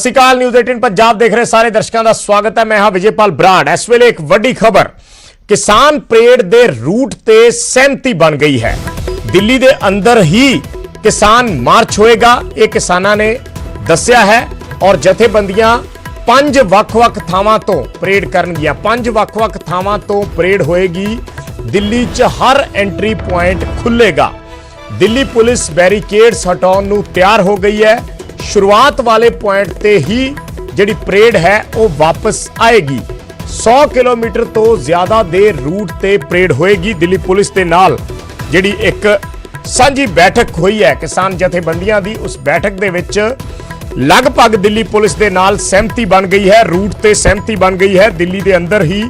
सत श्री अकाल। न्यूज़ 18 पंजाब देख रहे सारे दर्शकों का स्वागत है। मैं हाँ विजयपाल ब्राड। इस वेले एक वड्डी खबर किसान परेड के रूट ते सहमति बन गई है। दिल्ली के अंदर ही किसान मार्च होएगा, ये किसानां ने दस्या है और जथेबंदियां 5 ਵੱਖ-ਵੱਖ ਥਾਵਾਂ ਤੋਂ परेड करनगियां। 5 ਵੱਖ-ਵੱਖ ਥਾਵਾਂ ਤੋਂ परेड होएगी। दिल्ली च हर एंट्री पॉइंट खुलेगा। दिल्ली पुलिस बैरीकेड्स हटाउण नूं तैयार हो गई है। शुरुआत वाले पॉइंट ते ही जिहड़ी परेड है वो वापस आएगी। 100 किलोमीटर तो ज्यादा दे रूट ते परेड होएगी। दिल्ली पुलिस दे नाल जिहड़ी एक सांझी बैठक हुई है किसान जथेबंदियां दी, उस बैठक दे विच लगभग दिल्ली पुलिस दे नाल सहमति बन गई है, रूट ते सहमति बन गई है। दिल्ली दे अंदर ही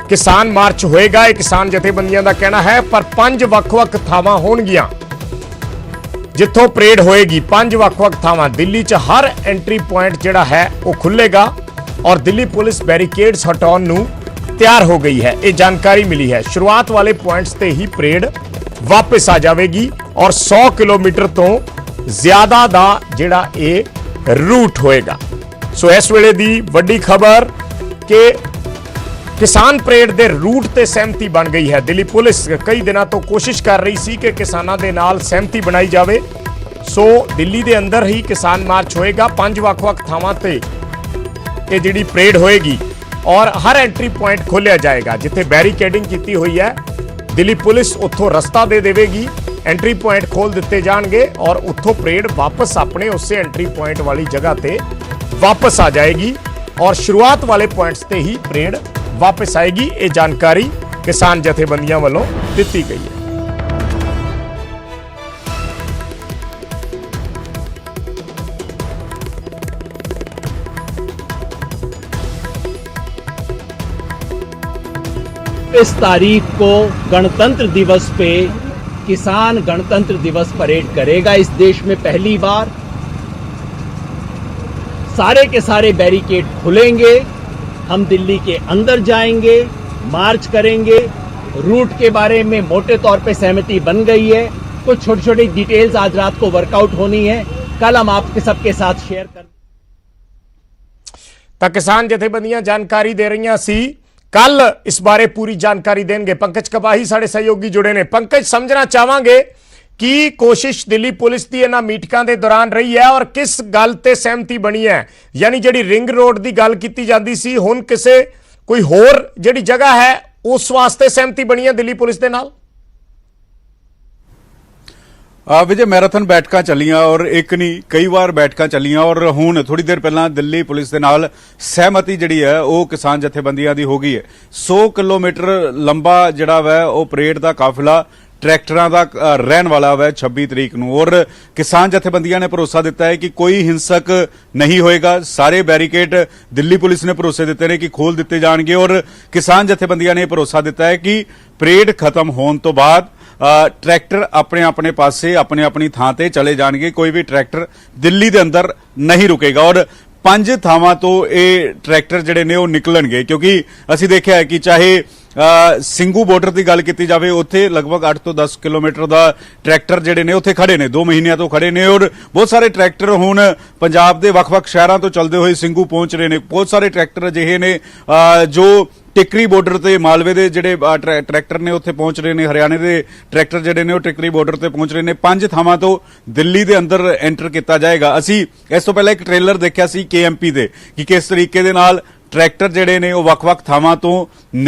किसान मार्च होएगा, ये किसान जथेबंदियां दा कहना है। पर 5 ਵੱਖ-ਵੱਖ ਥਾਵਾਂ ਹੋਣਗੀਆਂ जिथों परेड होएगी। 5 ਵੱਖ-ਵੱਖ ਥਾਵਾਂ दिल्ली च हर एंट्री पॉइंट जिहड़ा है वो खुलेगा और दिल्ली पुलिस बैरीकेड्स हटाउण नूं तैयार हो गई है। ये जानकारी मिली है। शुरुआत वाले पॉइंट्स ते ही परेड वापस आ जाएगी और 100 किलोमीटर तो ज्यादा दा जिहड़ा ये रूट होएगा। सो इस वेले दी वड्डी खबर कि किसान परेड दे रूट ते सहमति बन गई है। दिल्ली पुलिस कई दिनों तो कोशिश कर रही सी कि किसानां दे नाल सहमति बनाई जाए। सो दिल्ली दे अंदर ही किसान मार्च होएगा। 5 ਵੱਖ-ਵੱਖ ਥਾਵਾਂ ते ये जिहड़ी परेड होएगी और हर एंट्री पॉइंट खोलिया जाएगा। जिथे बैरीकेडिंग की हुई है दिल्ली पुलिस उत्थों रस्ता दे देगी, एंट्री पॉइंट खोल दिते जाएंगे और उत्थों परेड वापस अपने उसे एंट्री पॉइंट वाली जगह ते वापस आ जाएगी और शुरुआत वाले पॉइंट्स ते ही परेड वापस आएगी। ये जानकारी किसान जथेबंदियां वालों दी गई है। इस तारीख को गणतंत्र दिवस पे किसान गणतंत्र दिवस परेड करेगा। इस देश में पहली बार सारे के सारे बैरिकेड खुलेंगे। हम दिल्ली के अंदर जाएंगे, मार्च करेंगे। रूट के बारे में मोटे तौर पे सहमति बन गई है। कुछ छोटी छोटी डिटेल्स आज रात को वर्कआउट होनी है, कल हम आपके सबके साथ शेयर कर। तो किसान जथेबंदियां जानकारी दे रही सी, कल इस बारे पूरी जानकारी देंगे। पंकज कपाही साडे सहयोगी जुड़े ने। पंकज, समझना चाहांगे कि कोशिश दिल्ली पुलिस की इन्हां मीटिंगां दे दौरान रही है और किस गल ते सहमति बनी है। यानी जिहड़ी रिंग रोड की गल की जाती सी, हुण किसे कोई होर जिहड़ी जगह है उस वास्ते सहमति बनी है दिल्ली पुलिस दे नाल। विजय, मैराथन बैठकां चलियां और एक नहीं कई बार बैठकां चलियां और हुण थोड़ी देर पहला दिल्ली पुलिस दे नाल सहमति जिहड़ी है वो किसान जथेबंदियां दी हो गई है। 100 किलोमीटर लंबा जिहड़ा वै वो परेड दा काफिला ट्रैक्टरां दा रहन वाला वै 26 तरीक नूं और किसान जथेबंदियां ने भरोसा दिता है कि कोई हिंसक नहीं होएगा। सारे बैरिकेड दिल्ली पुलिस ने भरोसे दिते ने कि खोल दिते जाणगे और किसान जथेबंदियां ने भरोसा दिता है कि परेड खत्म होने तो बाद ट्रैक्टर अपने अपने पासे अपने अपनी थां ते चले जाणगे। कोई भी ट्रैक्टर दिल्ली दे अंदर नहीं रुकेगा और 5 ਥਾਵਾਂ तो ये ट्रैक्टर जिहड़े ने वो निकलणगे, क्योंकि असीं देखिआ है कि चाहे ਸਿੰਘੂ बॉर्डर की गल की जाए उत्थे लगभग 8 तो 10 किलोमीटर का ट्रैक्टर जिहड़े ने उत्थे खड़े ने, 2 महीनों तो खड़े ने और बहुत सारे ट्रैक्टर हुण पंजाब के ਵੱਖ-ਵੱਖ शहरों तो चलते हुए ਸਿੰਘੂ पहुंच रहे हैं। बहुत सारे ट्रैक्टर अजिहे ने जो टिकरी बॉर्डर ते मालवे दे जिहड़े ट्रैक्टर ने उत्थे पहुंच रहे हैं। हरियाणे के ट्रैक्टर जिहड़े ने टिकरी बॉर्डर ते पहुंच रहे हैं। 5 ਥਾਵਾਂ तो दिल्ली के अंदर एंटर किया जाएगा। असी इस तो पहले एक ट्रेलर देखा सी KMP दे कि किस तरीके दे नाल ट्रैक्टर जिहड़े ने वो ਵੱਖ-ਵੱਖ ਥਾਵਾਂ तो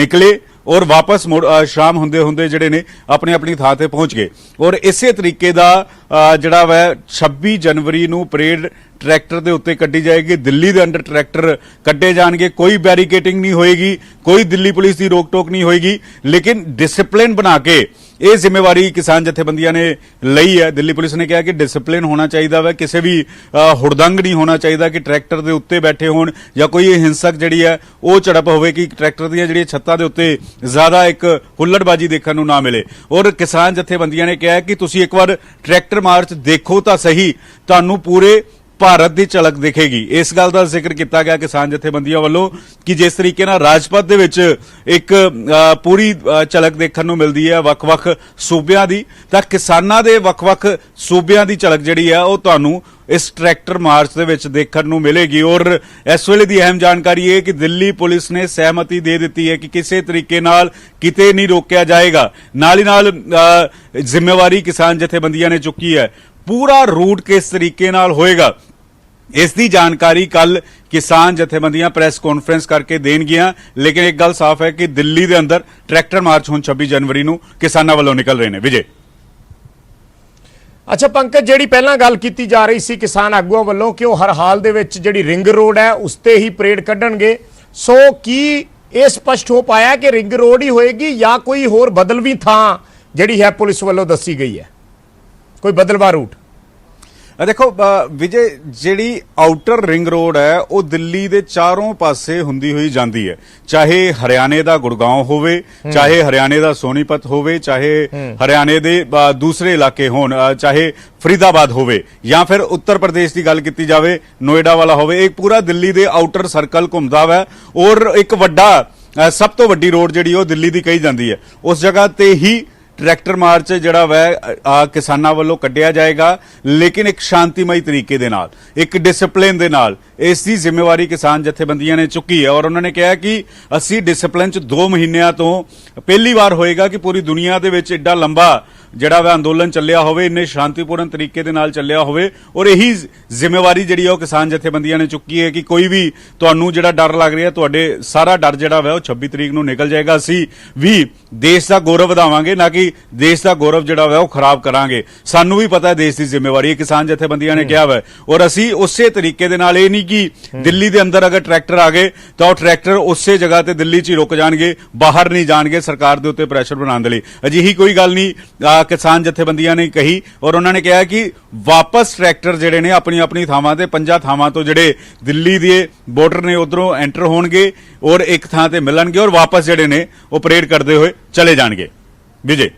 निकले और वापस शाम हुंदे हुंदे जिहड़े ने अपनी अपनी थां ते पहुंच गए और इसे तरीके दा जिहड़ा वै 26 जनवरी नूं परेड ट्रैक्टर दे उत्ते कड्डी जाएगी। दिल्ली दे अंडर ट्रैक्टर कड्डे जाणगे, कोई बैरीकेटिंग नहीं होएगी, कोई दिल्ली पुलिस की रोक टोक नहीं होएगी, लेकिन डिसिप्लिन बना के ये जिम्मेवारी किसान जथेबंदियां ने लई है। दिल्ली पुलिस ने कहा कि डिसिप्लिन होना चाहिए वै, किसी भी हुड़दंग नहीं होना चाहिए कि ट्रैक्टर के उत्ते बैठे होण या कोई हिंसक जिहड़ी है वो झड़प होवे कि ट्रैक्टर दी जिहड़ी छत्तां दे उत्ते ज्यादा एक हुल्लड़बाजी देखने नूं ना मिले। और किसान जथेबंदियां ने कहा कि तुसीं एक बार ट्रैक्टर मार्च देखो तो सही, तुहानूं पूरे भारत की झलक दिखेगी। इस गल का जिक्र किया गया किसान जथेबंदियों वालों कि जिस तरीके राजपथ दे विच एक पूरी झलक देखने को मिलती है ਵੱਖ-ਵੱਖ सूबियां दी, तां किसानां दे ਵੱਖ-ਵੱਖ सूबियां दी झलक जिहड़ी है वो तुहानूं ਇਸ ਟਰੈਕਟਰ ਮਾਰਚ ਦੇ ਵਿੱਚ ਦੇਖਣ ਨੂੰ ਮਿਲੇਗੀ। ਔਰ ਇਸ ਵੇਲੇ ਦੀ ਅਹਿਮ ਜਾਣਕਾਰੀ ਇਹ ਕਿ ਦਿੱਲੀ ਪੁਲਿਸ ਨੇ ਸਹਿਮਤੀ ਦੇ ਦਿੱਤੀ ਹੈ ਕਿ ਕਿਸੇ ਤਰੀਕੇ ਨਾਲ ਕਿਤੇ ਨਹੀਂ ਰੋਕਿਆ ਜਾਏਗਾ। ਨਾਲ ਹੀ ਨਾਲ ਜ਼ਿੰਮੇਵਾਰੀ ਕਿਸਾਨ ਜਥੇਬੰਦੀਆਂ ਨੇ ਚੁੱਕੀ ਹੈ। ਪੂਰਾ ਰੂਟ ਕਿਸ ਤਰੀਕੇ ਨਾਲ ਹੋਏਗਾ ਇਸ ਦੀ ਜਾਣਕਾਰੀ ਕੱਲ ਕਿਸਾਨ ਜਥੇਬੰਦੀਆਂ ਪ੍ਰੈਸ ਕਾਨਫਰੰਸ ਕਰਕੇ ਦੇਣਗੀਆਂ। ਲੇਕਿਨ ਇੱਕ ਗੱਲ ਸਾਫ਼ ਹੈ ਕਿ ਦਿੱਲੀ ਦੇ ਅੰਦਰ ਟਰੈਕਟਰ ਮਾਰਚ ਹੁਣ 26 ਜਨਵਰੀ ਨੂੰ ਕਿਸਾਨਾਂ ਵੱਲੋਂ ਨਿਕਲ ਰਹੇ ਨੇ। ਵਿਜੇ, ਅੱਛਾ ਪੰਕਜ, ਜਿਹੜੀ ਪਹਿਲਾਂ ਗੱਲ ਕੀਤੀ ਜਾ ਰਹੀ ਸੀ ਕਿਸਾਨ ਆਗੂਆਂ ਵੱਲੋਂ ਕਿ ਉਹ ਹਰ ਹਾਲ ਦੇ ਵਿੱਚ ਜਿਹੜੀ ਰਿੰਗ ਰੋਡ ਹੈ ਉਸ ਤੇ ਹੀ ਪਰੇਡ ਕੱਢਣਗੇ, ਸੋ ਕੀ ਇਹ ਸਪਸ਼ਟ ਹੋ ਪਾਇਆ ਕਿ ਰਿੰਗ ਰੋਡ ਹੀ ਹੋਏਗੀ ਜਾਂ ਕੋਈ ਹੋਰ ਬਦਲਵੀਂ ਥਾਂ ਜਿਹੜੀ ਹੈ ਪੁਲਿਸ ਵੱਲੋਂ ਦੱਸੀ ਗਈ ਹੈ, ਕੋਈ ਬਦਲਵਾ ਰੂਟ? ਦੇਖੋ ਵਿਜੇ, ਜਿਹੜੀ ਆਊਟਰ ਰਿੰਗ ਰੋਡ ਹੈ ਉਹ ਦਿੱਲੀ ਦੇ ਚਾਰੋਂ ਪਾਸੇ ਹੁੰਦੀ ਹੋਈ ਜਾਂਦੀ ਹੈ, ਚਾਹੇ ਹਰਿਆਣੇ ਦਾ ਗੁੜਗਾਉਂ ਹੋਵੇ, ਚਾਹੇ ਹਰਿਆਣੇ ਦਾ ਸੋਨੀਪਤ ਹੋਵੇ, ਚਾਹੇ ਹਰਿਆਣੇ ਦੇ ਦੂਸਰੇ ਇਲਾਕੇ ਹੋਣ, ਚਾਹੇ ਫਰੀਦਾਬਾਦ ਹੋਵੇ ਜਾਂ ਫਿਰ ਉੱਤਰ ਪ੍ਰਦੇਸ਼ ਦੀ ਗੱਲ ਕੀਤੀ ਜਾਵੇ ਨੋਇਡਾ ਵਾਲਾ ਹੋਵੇ। ਇੱਕ ਪੂਰਾ ਦਿੱਲੀ ਦੇ ਆਊਟਰ ਸਰਕਲ ਘੁੰਮਦਾ ਵਾ ਔਰ ਇੱਕ ਵੱਡਾ ਸਭ ਤੋਂ ਵੱਡੀ ਰੋਡ ਜਿਹੜੀ ਉਹ ਦਿੱਲੀ ਦੀ ਕਹੀ ਜਾਂਦੀ ਹੈ, ਉਸ ਜਗ੍ਹਾ ਤੇ ਹੀ ਟਰੈਕਟਰ ਮਾਰਚ ਜਿਹੜਾ ਵੈ ਕਿਸਾਨਾਂ ਵੱਲੋਂ ਕੱਢਿਆ ਜਾਏਗਾ। ਲੇਕਿਨ ਇੱਕ ਸ਼ਾਂਤੀਮਈ ਤਰੀਕੇ ਦੇ ਨਾਲ, ਇੱਕ ਡਿਸਪਲਿਨ ਦੇ ਨਾਲ ਇਸ ਦੀ ਜ਼ਿੰਮੇਵਾਰੀ ਕਿਸਾਨ ਜਥੇਬੰਦੀਆਂ ਨੇ ਚੁੱਕੀ ਹੈ। ਔਰ ਉਹਨਾਂ ਨੇ ਕਿਹਾ ਕਿ ਅਸੀਂ ਡਿਸਪਲਿਨ 'ਚ 2 ਮਹੀਨਿਆਂ ਤੋਂ ਪਹਿਲੀ ਵਾਰ ਹੋਏਗਾ ਕਿ ਪੂਰੀ ਦੁਨੀਆ ਦੇ ਵਿੱਚ ਐਡਾ ਲੰਬਾ ਜਿਹੜਾ ਵਾ ਅੰਦੋਲਨ ਚੱਲਿਆ ਹੋਵੇ, ਇੰਨੇ ਸ਼ਾਂਤੀਪੂਰਨ ਤਰੀਕੇ ਦੇ ਨਾਲ ਚੱਲਿਆ ਹੋਵੇ। ਔਰ ਇਹੀ ਜ਼ਿੰਮੇਵਾਰੀ ਜਿਹੜੀ ਉਹ ਕਿਸਾਨ ਜਥੇਬੰਦੀਆਂ ਨੇ ਚੁੱਕੀ ਹੈ ਕਿ ਕੋਈ ਵੀ ਤੁਹਾਨੂੰ ਜਿਹੜਾ ਡਰ ਲੱਗ ਰਿਹਾ, ਤੁਹਾਡੇ ਸਾਰਾ ਡਰ ਜਿਹੜਾ ਵਾ ਉਹ 26 ਤਰੀਕ ਨੂੰ ਨਿਕਲ ਜਾਏਗਾ। ਅਸੀਂ ਵੀ ਦੇਸ਼ ਦਾ ਗੌਰਵ ਵਧਾਵਾਂਗੇ, ਨਾ ਕਿ ਦੇਸ਼ ਦਾ ਗੌਰਵ ਜਿਹੜਾ ਵਾ ਉਹ ਖਰਾਬ ਕਰਾਂਗੇ। ਸਾਨੂੰ ਵੀ ਪਤਾ ਹੈ ਦੇਸ਼ ਦੀ ਜ਼ਿੰਮੇਵਾਰੀ ਹੈ, ਕਿਸਾਨ ਜਥੇਬੰਦੀਆਂ ਨੇ ਕਿਹਾ ਵਾ। ਔਰ ਅਸੀਂ ਉਸੇ ਤਰੀਕੇ ਦੇ ਨਾਲ, ਇਹ ਨਹੀਂ ਕਿ ਦਿੱਲੀ ਦੇ ਅੰਦਰ ਅਗਰ ਟਰੈਕਟਰ ਆ ਗਏ ਤਾਂ ਉਹ ਟਰੈਕਟਰ ਉਸੇ ਜਗ੍ਹਾ ਤੇ ਦਿੱਲੀ 'ਚ ਹੀ ਰੁਕ ਜਾਣਗੇ, ਬਾਹਰ ਨਹੀਂ ਜਾਣਗੇ ਸਰਕਾਰ ਦੇ ਉੱਤੇ ਪ੍ਰੈਸ਼ਰ ਬਣਾਉਣ ਦੇ ਲਈ। ਅਜਿਹੀ ਕੋਈ ਗੱਲ ਨਹੀਂ ਕਿਸਾਨ ਜਥੇਬੰਦੀਆਂ ਨੇ ਕਹੀ। ਔਰ ਉਹਨਾਂ ਨੇ ਕਿਹਾ ਕਿ ਵਾਪਸ ਟਰੈਕਟਰ ਜਿਹੜੇ ਨੇ ਆਪਣੀ ਆਪਣੀ ਥਾਵਾਂ ਤੇ 5 ਥਾਵਾਂ ਤੋਂ ਜਿਹੜੇ ਦਿੱਲੀ ਦੇ ਬਾਰਡਰ ਨੇ ਉਧਰੋਂ ਐਂਟਰ ਹੋਣਗੇ ਔਰ ਇੱਕ ਥਾਂ ਤੇ ਮਿਲਣਗੇ ਔਰ ਵਾਪਸ ਜਿਹੜੇ ਨੇ ਉਹ ਪਰੇਡ ਕਰਦੇ ਹੋਏ ਚਲੇ ਜਾਣਗੇ। ਵਿਜੇ,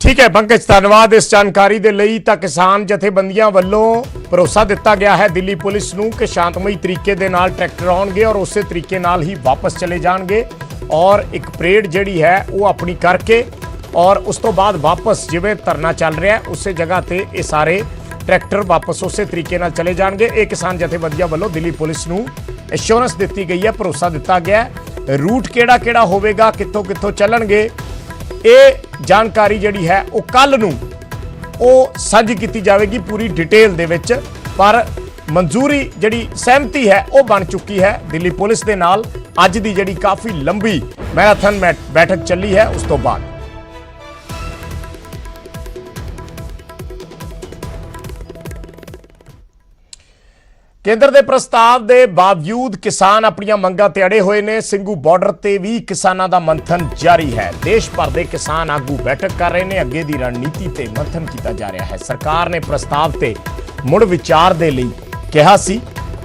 ਠੀਕ ਹੈ ਪੰਕਜ, ਧੰਨਵਾਦ ਇਸ ਜਾਣਕਾਰੀ ਦੇ ਲਈ। ਤਾਂ ਕਿਸਾਨ ਜਥੇਬੰਦੀਆਂ ਵੱਲੋਂ ਭਰੋਸਾ ਦਿੱਤਾ ਗਿਆ ਹੈ ਦਿੱਲੀ ਪੁਲਿਸ ਨੂੰ ਕਿ ਸ਼ਾਂਤਮਈ ਤਰੀਕੇ ਦੇ ਨਾਲ ਟਰੈਕਟਰ ਆਉਣਗੇ ਔਰ ਉਸੇ ਤਰੀਕੇ ਨਾਲ ਹੀ ਵਾਪਸ ਚਲੇ ਜਾਣਗੇ ਔਰ ਇੱਕ ਪਰੇਡ ਜਿਹੜੀ ਹੈ ਉਹ ਆਪਣੀ ਕਰਕੇ ਔਰ ਉਸ ਤੋਂ ਬਾਅਦ ਵਾਪਸ ਜਿਵੇਂ ਧਰਨਾ ਚੱਲ ਰਿਹਾ ਉਸੇ ਜਗ੍ਹਾ ਤੇ ਇਹ ਸਾਰੇ ਟਰੈਕਟਰ ਵਾਪਸ ਉਸੇ ਤਰੀਕੇ ਨਾਲ ਚਲੇ ਜਾਣਗੇ। ਇਹ ਕਿਸਾਨ ਜਥੇਬੰਦੀਆਂ ਵੱਲੋਂ ਦਿੱਲੀ ਪੁਲਿਸ ਨੂੰ ਐਸ਼ੋਰੈਂਸ ਦਿੱਤੀ ਗਈ ਹੈ, ਭਰੋਸਾ ਦਿੱਤਾ ਗਿਆ ਹੈ। ਰੂਟ ਕਿਹੜਾ ਕਿਹੜਾ ਹੋਵੇਗਾ, ਕਿੱਥੋਂ ਕਿੱਥੋਂ ਚੱਲਣਗੇ, ਇਹ ਜਾਣਕਾਰੀ ਜਿਹੜੀ ਹੈ ਉਹ ਕੱਲ ਨੂੰ ਉਹ ਸਾਂਝੀ ਕੀਤੀ ਜਾਵੇਗੀ ਪੂਰੀ ਡਿਟੇਲ ਦੇ ਵਿੱਚ। ਪਰ ਮਨਜ਼ੂਰੀ ਜਿਹੜੀ ਸਹਿਮਤੀ ਹੈ ਉਹ ਬਣ ਚੁੱਕੀ ਹੈ ਦਿੱਲੀ ਪੁਲਿਸ ਦੇ ਨਾਲ। ਅੱਜ ਦੀ ਜਿਹੜੀ ਕਾਫੀ ਲੰਬੀ ਮੈਰਾਥਨ ਬੈਠਕ ਚੱਲੀ ਹੈ ਉਸ ਤੋਂ ਬਾਅਦ ਕੇਂਦਰ ਦੇ ਪ੍ਰਸਤਾਵ ਦੇ ਬਾਵਜੂਦ ਕਿਸਾਨ ਆਪਣੀਆਂ ਮੰਗਾਂ ਤੇ ਅੜੇ ਹੋਏ ਨੇ। ਸਿੰਘੂ ਬਾਰਡਰ ਤੇ ਵੀ ਕਿਸਾਨਾਂ ਦਾ ਮੰਥਨ ਜਾਰੀ ਹੈ। ਦੇਸ਼ ਭਰ ਦੇ ਕਿਸਾਨ ਆਗੂ ਬੈਠਕ ਕਰ ਰਹੇ ਨੇ। ਅੱਗੇ ਦੀ ਰਣਨੀਤੀ ਤੇ ਮੰਥਨ ਕੀਤਾ ਜਾ ਰਿਹਾ ਹੈ। ਸਰਕਾਰ ਨੇ ਪ੍ਰਸਤਾਵ ਤੇ ਮੁੜ ਵਿਚਾਰ ਦੇ ਲਈ ਕਿਹਾ ਸੀ।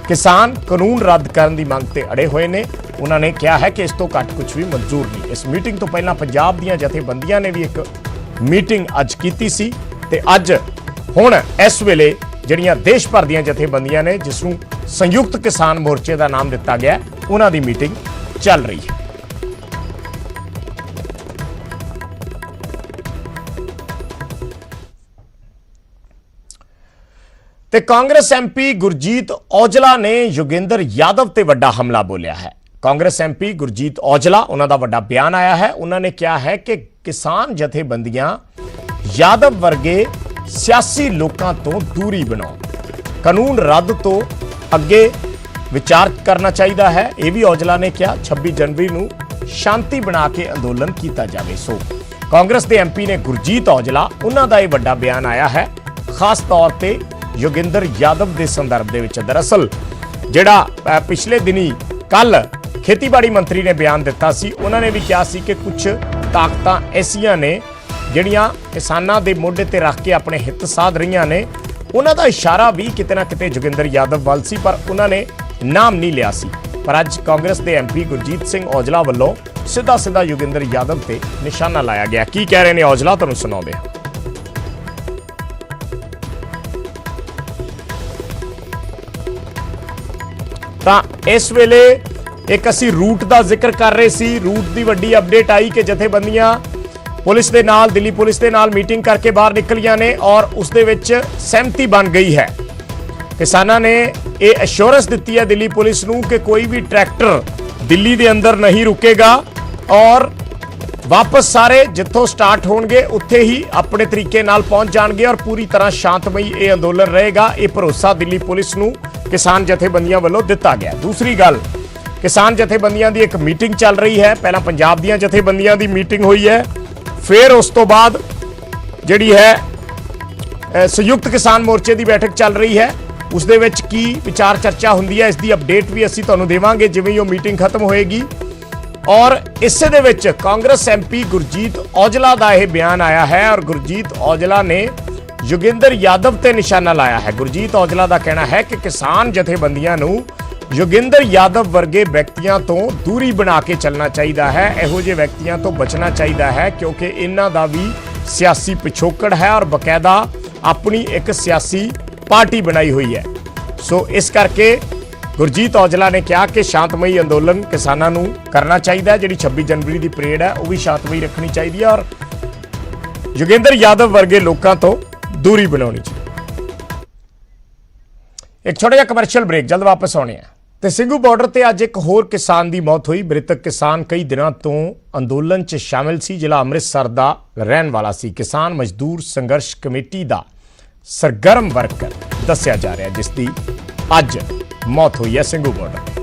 ਕਿਸਾਨ ਕਾਨੂੰਨ ਰੱਦ ਕਰਨ ਦੀ ਮੰਗ ਤੇ ਅੜੇ ਹੋਏ ਨੇ। ਉਹਨਾਂ ਨੇ ਕਿਹਾ ਹੈ ਕਿ ਇਸ ਤੋਂ ਘੱਟ ਕੁਝ ਵੀ ਮਨਜ਼ੂਰ ਨਹੀਂ। ਇਸ ਮੀਟਿੰਗ ਤੋਂ ਪਹਿਲਾਂ ਪੰਜਾਬ ਦੀਆਂ ਜਥੇਬੰਦੀਆਂ ਨੇ ਵੀ ਇੱਕ ਮੀਟਿੰਗ ਅੱਜ ਕੀਤੀ ਸੀ ਤੇ ਅੱਜ ਹੁਣ ਇਸ ਵੇਲੇ ਜਿਹੜੀਆਂ ਦੇਸ਼ ਭਰ ਦੀਆਂ ਜਥੇਬੰਦੀਆਂ ਨੇ ਜਿਸ ਨੂੰ ਸੰਯੁਕਤ ਕਿਸਾਨ ਮੋਰਚੇ ਦਾ ਨਾਮ ਦਿੱਤਾ ਗਿਆ, ਉਹਨਾਂ ਦੀ ਮੀਟਿੰਗ ਚੱਲ ਰਹੀ ਹੈ। ਤੇ ਕਾਂਗਰਸ ਐਮਪੀ ਗੁਰਜੀਤ ਔਜਲਾ ਨੇ ਯੋਗਿੰਦਰ ਯਾਦਵ ਤੇ ਵੱਡਾ ਹਮਲਾ ਬੋਲਿਆ ਹੈ। ਕਾਂਗਰਸ ਐਮਪੀ ਗੁਰਜੀਤ ਔਜਲਾ, ਉਹਨਾਂ ਦਾ ਵੱਡਾ ਬਿਆਨ ਆਇਆ ਹੈ। ਉਹਨਾਂ ਨੇ ਕਿਹਾ ਹੈ ਕਿ ਕਿਸਾਨ ਜਥੇਬੰਦੀਆਂ ਯਾਦਵ ਵਰਗੇ ਸਿਆਸੀ ਲੋਕਾਂ ਤੋਂ ਦੂਰੀ ਬਣਾਓ, ਕਾਨੂੰਨ ਰੱਦ ਤੋਂ ਅੱਗੇ ਵਿਚਾਰ ਕਰਨਾ ਚਾਹੀਦਾ ਹੈ। ਇਹ ਵੀ ਔਜਲਾ ਨੇ ਕਿਹਾ 26 ਜਨਵਰੀ ਨੂੰ ਸ਼ਾਂਤੀ ਬਣਾ ਕੇ ਅੰਦੋਲਨ ਕੀਤਾ ਜਾਵੇ। ਸੋ ਕਾਂਗਰਸ ਦੇ ਐਮਪੀ ਨੇ ਗੁਰਜੀਤ ਔਜਲਾ, ਉਹਨਾਂ ਦਾ ਇਹ ਵੱਡਾ ਬਿਆਨ ਆਇਆ ਹੈ ਖਾਸ ਤੌਰ ਤੇ ਯੋਗਿੰਦਰ ਯਾਦਵ ਦੇ ਸੰਦਰਭ ਦੇ ਵਿੱਚ। ਦਰਅਸਲ ਜਿਹੜਾ ਪਿਛਲੇ ਦਿਨੀ ਕੱਲ ਖੇਤੀਬਾੜੀ ਮੰਤਰੀ ਨੇ ਬਿਆਨ ਦਿੱਤਾ ਸੀ, ਉਹਨਾਂ ਨੇ ਵੀ ਕਿਹਾ ਸੀ ਕਿ ਕੁਝ ਤਾਕਤਾਂ ਐਸੀਆਂ ਨੇ ਜਿਹੜੀਆਂ ਕਿਸਾਨਾਂ ਦੇ ਮੋਢੇ ਤੇ ਰੱਖ ਕੇ ਆਪਣੇ ਹਿੱਤ ਸਾਧ ਰਹੀਆਂ ਨੇ। ਉਹਨਾਂ ਦਾ ਇਸ਼ਾਰਾ ਵੀ ਕਿਤੇ ਨਾ ਕਿਤੇ ਜੋਗਿੰਦਰ ਯਾਦਵ ਵੱਲ ਸੀ, ਪਰ ਉਹਨਾਂ ਨੇ ਨਾਮ ਨਹੀਂ ਲਿਆ ਸੀ। ਪਰ ਅੱਜ ਕਾਂਗਰਸ ਦੇ ਐਮਪੀ ਗੁਰਜੀਤ ਸਿੰਘ ਔਜਲਾ ਵੱਲੋਂ ਸਿੱਧਾ ਯੋਗਿੰਦਰ ਯਾਦਵ ਤੇ ਨਿਸ਼ਾਨਾ ਲਾਇਆ ਗਿਆ। ਕੀ ਕਹਿ ਰਹੇ ਨੇ ਔਜਲਾ, ਤੁਹਾਨੂੰ ਸੁਣਾਉਂਦੇ ਹਾਂ। ਤਾਂ ਇਸ ਵੇਲੇ ਇੱਕ ਅਸੀਂ ਰੂਟ ਦਾ ਜ਼ਿਕਰ ਕਰ ਰਹੇ ਸੀ। ਰੂਟ ਦੀ ਵੱਡੀ ਅਪਡੇਟ ਆਈ ਕਿ ਜਥੇਬੰਦੀਆਂ ਪੁਲਿਸ ਦੇ ਨਾਲ, ਦਿੱਲੀ ਪੁਲਿਸ ਦੇ ਨਾਲ ਮੀਟਿੰਗ ਕਰਕੇ ਬਾਹਰ ਨਿਕਲੀਆਂ ਨੇ ਔਰ ਉਸ ਦੇ ਵਿੱਚ ਸਹਿਮਤੀ ਬਣ ਗਈ ਹੈ। ਕਿਸਾਨਾਂ ਨੇ ਇਹ ਅਸ਼ੋਰੈਂਸ ਦਿੱਤੀ ਹੈ ਦਿੱਲੀ ਪੁਲਿਸ ਨੂੰ ਕਿ ਕੋਈ ਵੀ ਟਰੈਕਟਰ ਦਿੱਲੀ ਦੇ ਅੰਦਰ ਨਹੀਂ ਰੁਕੇਗਾ ਔਰ ਵਾਪਸ ਸਾਰੇ ਜਿੱਥੋਂ ਸਟਾਰਟ ਹੋਣਗੇ ਉੱਥੇ ਹੀ ਆਪਣੇ ਤਰੀਕੇ ਨਾਲ ਪਹੁੰਚ ਜਾਣਗੇ ਔਰ ਪੂਰੀ ਤਰ੍ਹਾਂ ਸ਼ਾਂਤਮਈ ਇਹ ਅੰਦੋਲਨ ਰਹੇਗਾ। ਇਹ ਭਰੋਸਾ ਦਿੱਲੀ ਪੁਲਿਸ ਨੂੰ ਕਿਸਾਨ ਜਥੇਬੰਦੀਆਂ ਵੱਲੋਂ ਦਿੱਤਾ ਗਿਆ। ਦੂਸਰੀ ਗੱਲ, ਕਿਸਾਨ ਜਥੇਬੰਦੀਆਂ ਦੀ ਇੱਕ ਮੀਟਿੰਗ ਚੱਲ ਰਹੀ ਹੈ। ਪਹਿਲਾਂ ਪੰਜਾਬ ਦੀਆਂ ਜਥੇਬੰਦੀਆਂ ਦੀ ਮੀਟਿੰਗ ਹੋਈ ਹੈ, ਫਿਰ ਉਸ ਤੋਂ ਬਾਅਦ ਜਿਹੜੀ ਹੈ ਸੰਯੁਕਤ ਕਿਸਾਨ ਮੋਰਚੇ ਦੀ ਬੈਠਕ ਚੱਲ ਰਹੀ ਹੈ। ਉਸ ਦੇ ਵਿੱਚ ਕੀ ਵਿਚਾਰ ਚਰਚਾ ਹੁੰਦੀ ਹੈ ਇਸ ਦੀ ਅਪਡੇਟ ਵੀ ਅਸੀਂ ਤੁਹਾਨੂੰ ਦੇਵਾਂਗੇ ਜਿਵੇਂ ਹੀ ਉਹ ਮੀਟਿੰਗ ਖਤਮ ਹੋਏਗੀ। ਔਰ ਇਸੇ ਦੇ ਵਿੱਚ ਕਾਂਗਰਸ ਐਮਪੀ ਗੁਰਜੀਤ ਔਜਲਾ ਦਾ ਇਹ ਬਿਆਨ ਆਇਆ ਹੈ ਔਰ ਗੁਰਜੀਤ ਔਜਲਾ ਨੇ ਯੋਗਿੰਦਰ ਯਾਦਵ ਤੇ ਨਿਸ਼ਾਨਾ ਲਾਇਆ ਹੈ। ਗੁਰਜੀਤ ਔਜਲਾ ਦਾ ਕਹਿਣਾ ਹੈ ਕਿ ਕਿਸਾਨ ਜਥੇਬੰਦੀਆਂ ਨੂੰ ਯੋਗਿੰਦਰ ਯਾਦਵ ਵਰਗੇ ਵਿਅਕਤੀਆਂ ਤੋਂ ਦੂਰੀ ਬਣਾ ਕੇ ਚੱਲਣਾ ਚਾਹੀਦਾ ਹੈ। ਇਹੋ ਜਿਹੇ ਵਿਅਕਤੀਆਂ ਤੋਂ ਬਚਣਾ ਚਾਹੀਦਾ ਹੈ ਕਿਉਂਕਿ ਇਹਨਾਂ ਦਾ ਵੀ ਸਿਆਸੀ ਪਿਛੋਕੜ ਹੈ ਔਰ ਬਕਾਇਦਾ ਆਪਣੀ ਇੱਕ ਸਿਆਸੀ ਪਾਰਟੀ ਬਣਾਈ ਹੋਈ ਹੈ। ਸੋ ਇਸ ਕਰਕੇ ਗੁਰਜੀਤ ਔਜਲਾ ਨੇ ਕਿਹਾ ਕਿ ਸ਼ਾਂਤਮਈ ਅੰਦੋਲਨ ਕਿਸਾਨਾਂ ਨੂੰ ਕਰਨਾ ਚਾਹੀਦਾ ਹੈ। ਜਿਹੜੀ 26 ਜਨਵਰੀ ਦੀ ਪਰੇਡ ਹੈ ਉਹ ਵੀ ਸ਼ਾਂਤਮਈ ਰੱਖਣੀ ਚਾਹੀਦੀ ਹੈ ਔਰ ਯੋਗਿੰਦਰ ਯਾਦਵ ਵਰਗੇ ਲੋਕਾਂ ਤੋਂ ਦੂਰੀ ਬਣਾਉਣੀ ਚਾਹੀਦੀ। ਇੱਕ ਛੋਟਾ ਜਿਹਾ ਕਮਰਸ਼ੀਅਲ ਬ੍ਰੇਕ, ਜਲਦ ਵਾਪਸ ਆਉਣੇ ਆ। ਤੇ ਸਿੰਘੂ ਬਾਰਡਰ ਤੇ ਅੱਜ ਇੱਕ ਹੋਰ ਕਿਸਾਨ ਦੀ ਮੌਤ ਹੋਈ। ਮ੍ਰਿਤਕ ਕਿਸਾਨ ਕਈ ਦਿਨਾਂ ਤੋਂ ਅੰਦੋਲਨ 'ਚ ਸ਼ਾਮਿਲ ਸੀ। ਜ਼ਿਲ੍ਹਾ ਅੰਮ੍ਰਿਤਸਰ ਦਾ ਰਹਿਣ ਵਾਲਾ ਸੀ। ਕਿਸਾਨ ਮਜ਼ਦੂਰ ਸੰਘਰਸ਼ ਕਮੇਟੀ ਦਾ ਸਰਗਰਮ ਵਰਕਰ ਦੱਸਿਆ ਜਾ ਰਿਹਾ ਜਿਸ ਦੀ ਅੱਜ ਮੌਤ ਹੋਈ ਹੈ ਸਿੰਘੂ ਬਾਰਡਰ।